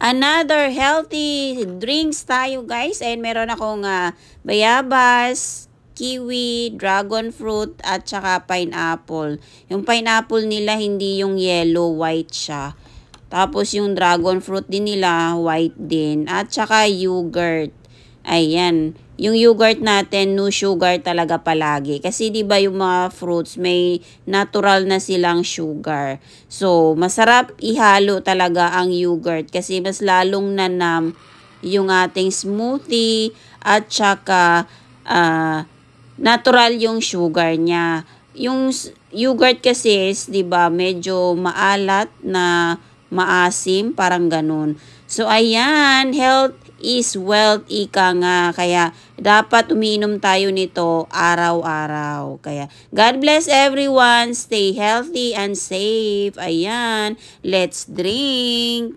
another healthy drinks tayo guys. And meron akong bayabas, kiwi, dragon fruit, at saka pineapple. Yung pineapple nila hindi yung yellow, white siya. Tapos yung dragon fruit din nila, white din. At saka yogurt. Ayan. Yung yogurt natin, no sugar talaga palagi. Kasi 'di ba yung mga fruits may natural na silang sugar. So, masarap ihalo talaga ang yogurt kasi mas lalong nanam yung ating smoothie at saka natural yung sugar niya. Yung yogurt kasi is, 'di ba, medyo maalat na maasim, parang ganun. So, ayan, health is wealth, ika nga. Kaya, dapat umiinom tayo nito araw-araw. Kaya, God bless everyone. Stay healthy and safe. Ayan, let's drink.